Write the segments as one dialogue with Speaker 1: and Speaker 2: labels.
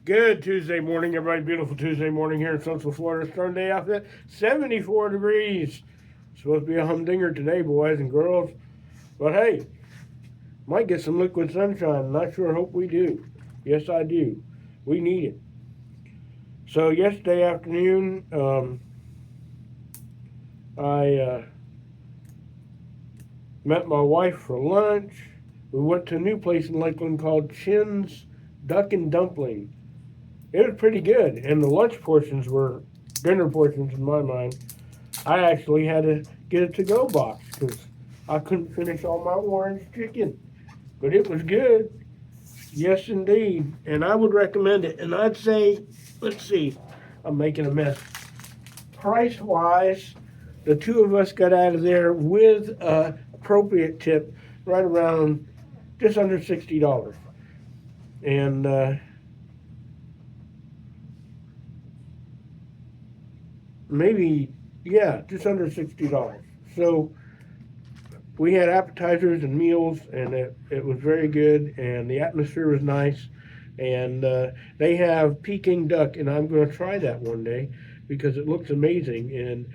Speaker 1: Good Tuesday morning, everybody. Beautiful Tuesday morning here in Central Florida. Starting day off at 74 degrees. Supposed to be a humdinger today, boys and girls. But hey, might get some liquid sunshine. Not sure. Hope we do. Yes, I do. We need it. So yesterday afternoon, I met my wife for lunch. We went to a new place in Lakeland called Chin's Duck and Dumpling. It was pretty good, and the lunch portions were dinner portions in my mind. I actually had to get a to-go box because I couldn't finish all my orange chicken, but it was good. Yes, indeed, and I would recommend it. And I'd say, let's see, I'm making a mess. Price-wise, the two of us got out of there with a appropriate tip, right around just under $60, and maybe, yeah, just under $60. So we had appetizers and meals, and it was very good, and the atmosphere was nice. And they have Peking duck, and I'm going to try that one day because it looks amazing. And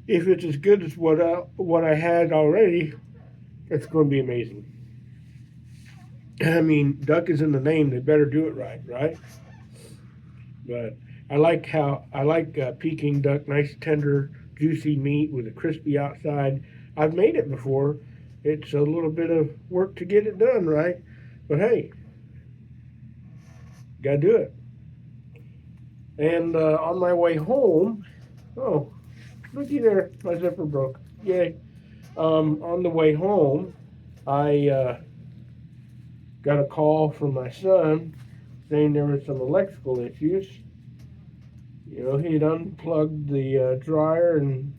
Speaker 1: if it's as good as what I had already, it's going to be amazing. I mean, duck is in the name; they better do it right, right? But I like Peking duck, nice tender, juicy meat with a crispy outside. I've made it before. It's a little bit of work to get it done, right? But hey, gotta do it. And on my way home, oh, looky there, my zipper broke. Yay! On the way home, I got a call from my son saying there were some electrical issues. He'd unplugged the dryer and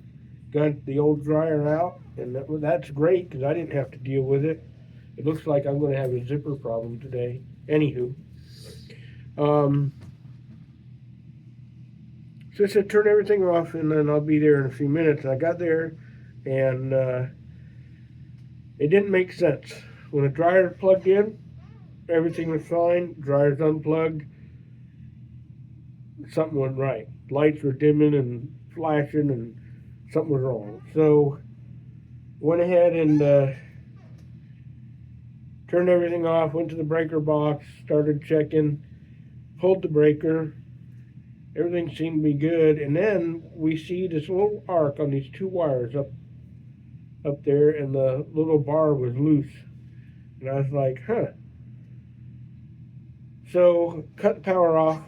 Speaker 1: got the old dryer out, and that's great because I didn't have to deal with it. It looks like I'm going to have a zipper problem today. Anywho, um, so I said turn everything off, and then I'll be there in a few minutes. And I got there, and it didn't make sense. When the dryer plugged in, everything was fine. Dryer's unplugged, something wasn't right. Lights were dimming and flashing, and something was wrong. So went ahead and turned everything off. Went to the breaker box, started checking, pulled the breaker. Everything seemed to be good, and then we see this little arc on these two wires up there, and the little bar was loose. And I was like, huh. So cut the power off,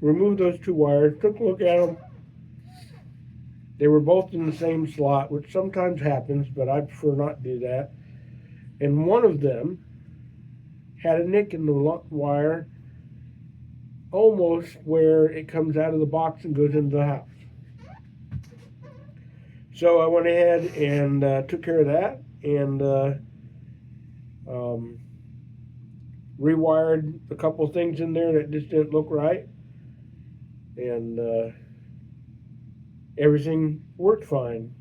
Speaker 1: removed those two wires, took a look at them. They were both in the same slot, which sometimes happens, but I prefer not to do that. And one of them had a nick in the wire almost where it comes out of the box and goes into the house. So I went ahead and took care of that and rewired a couple things in there that just didn't look right. And everything worked fine.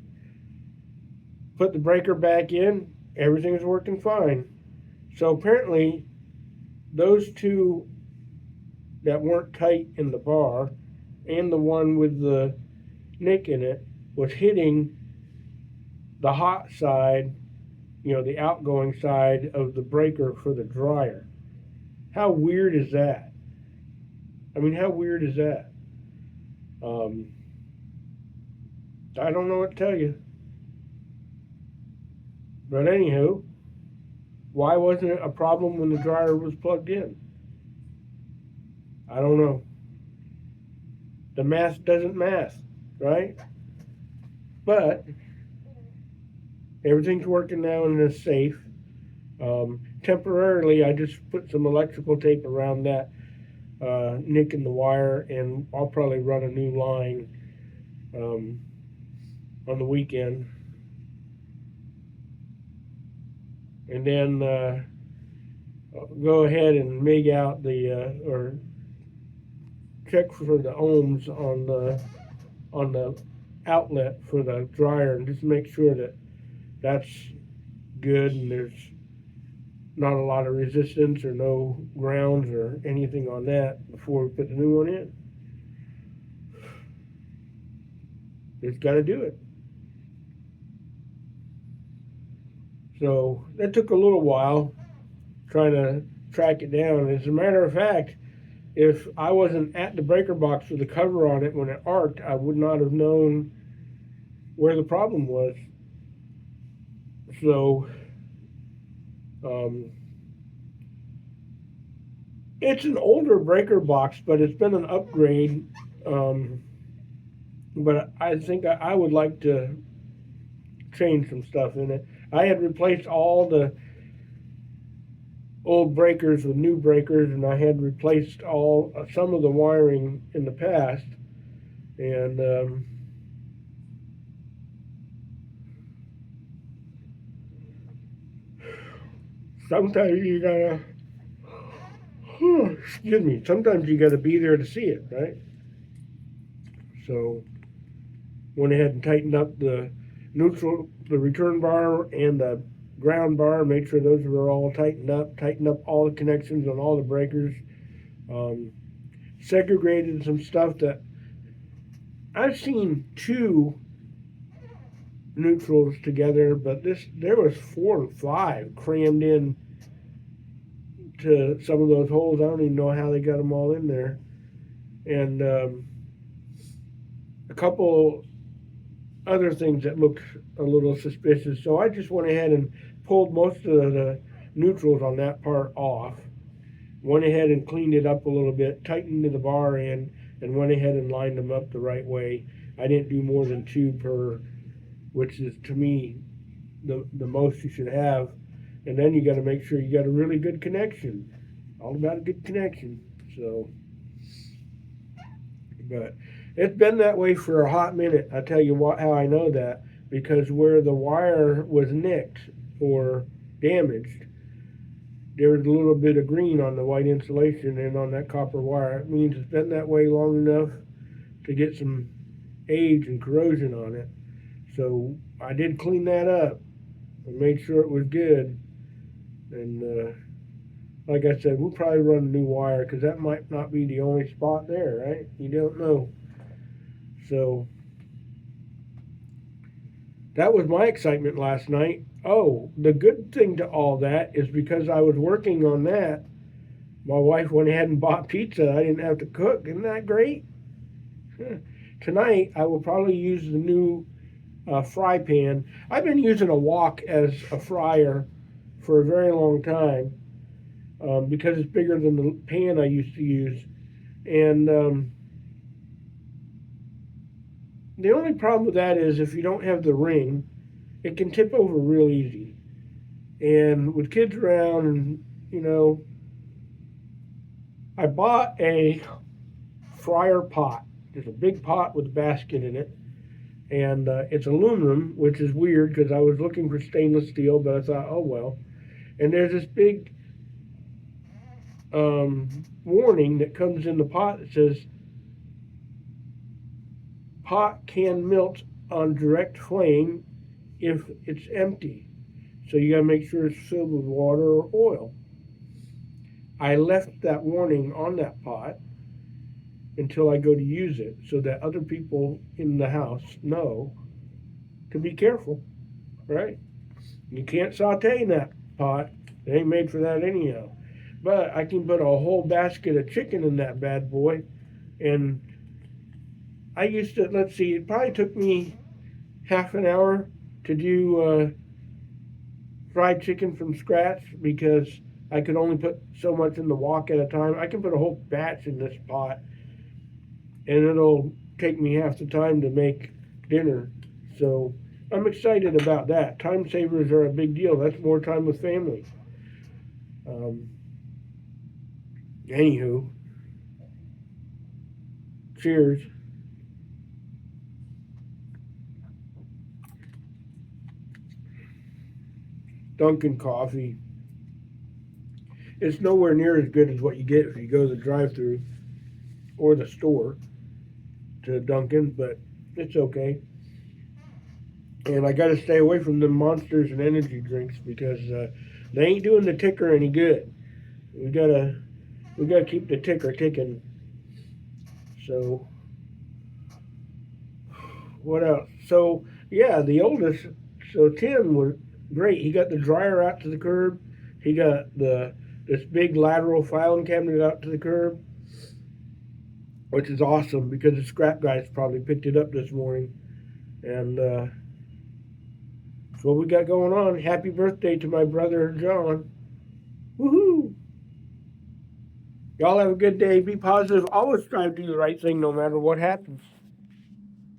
Speaker 1: Put the breaker back in, everything is working fine. So apparently, those two that weren't tight in the bar and the one with the nick in it was hitting the hot side, the outgoing side of the breaker for the dryer. How weird is that? I mean, how weird is that? I don't know what to tell you. But anywho, why wasn't it a problem when the dryer was plugged in? I don't know. The math doesn't math, right? But everything's working now and it's safe. Temporarily, I just put some electrical tape around that nick in the wire, and I'll probably run a new line on the weekend. And then go ahead and MIG out or check for the ohms on the outlet for the dryer, and just make sure that that's good and there's not a lot of resistance or no grounds or anything on that before we put the new one in. Just got to do it. So that took a little while trying to track it down. As a matter of fact, if I wasn't at the breaker box with the cover on it when it arced, I would not have known where the problem was. So it's an older breaker box, but it's been an upgrade. But I think I would like to change some stuff in it. I had replaced all the old breakers with new breakers, and I had replaced all some of the wiring in the past, and sometimes you gotta excuse me, sometimes you gotta be there to see it, right? So went ahead and tightened up the neutral, the return bar and the ground bar, made sure those were all tightened up all the connections on all the breakers, um, segregated some stuff that I've seen two neutrals together, but there was 4 and 5 crammed in to some of those holes. I don't even know how they got them all in there, and a couple other things that looked a little suspicious. So I just went ahead and pulled most of the neutrals on that part off. Went ahead and cleaned it up a little bit, tightened the bar in, and went ahead and lined them up the right way. I didn't do more than 2 per, which is to me the most you should have. And then you got to make sure you got a really good connection. All about a good connection. So, but it's been that way for a hot minute. I tell you what, how I know that, because where the wire was nicked or damaged, there was a little bit of green on the white insulation and on that copper wire. It means it's been that way long enough to get some age and corrosion on it. So I did clean that up and made sure it was good. And like I said, we'll probably run a new wire, because that might not be the only spot there, right? You don't know. So that was my excitement last night. Oh, the good thing to all that is because I was working on that, my wife went ahead and bought pizza. I didn't have to cook. Isn't that great? Tonight, I will probably use the new fry pan. I've been using a wok as a fryer for a very long time, because it's bigger than the pan I used to use. And the only problem with that is if you don't have the ring, it can tip over real easy. And with kids around, and I bought a fryer pot. It's a big pot with a basket in it, and it's aluminum, which is weird because I was looking for stainless steel, but I thought, oh well. And there's this big warning that comes in the pot that says pot can melt on direct flame if it's empty. So you got to make sure it's filled with water or oil. I left that warning on that pot until I go to use it, so that other people in the house know to be careful, right? You can't saute in that pot. It ain't made for that anyhow. But I can put a whole basket of chicken in that bad boy. And I used to, let's see, it probably took me half an hour to do fried chicken from scratch, because I could only put so much in the wok at a time. I can put a whole batch in this pot, and it'll take me half the time to make dinner. So I'm excited about that. Time savers are a big deal. That's more time with family. Anywho, cheers. Dunkin' coffee. It's nowhere near as good as what you get if you go to the drive-thru or the store to Dunkin', but it's okay. And I got to stay away from the monsters and energy drinks, because They ain't doing the ticker any good. We gotta keep the ticker ticking. So what else? So yeah, the oldest. So Tim was great. He got the dryer out to the curb. He got this big lateral filing cabinet out to the curb, which is awesome because the scrap guys probably picked it up this morning. And that's what we got going on. Happy birthday to my brother John. Woohoo! Y'all have a good day. Be positive. Always strive to do the right thing no matter what happens.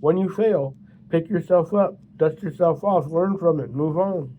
Speaker 1: When you fail, pick yourself up, dust yourself off, learn from it, move on.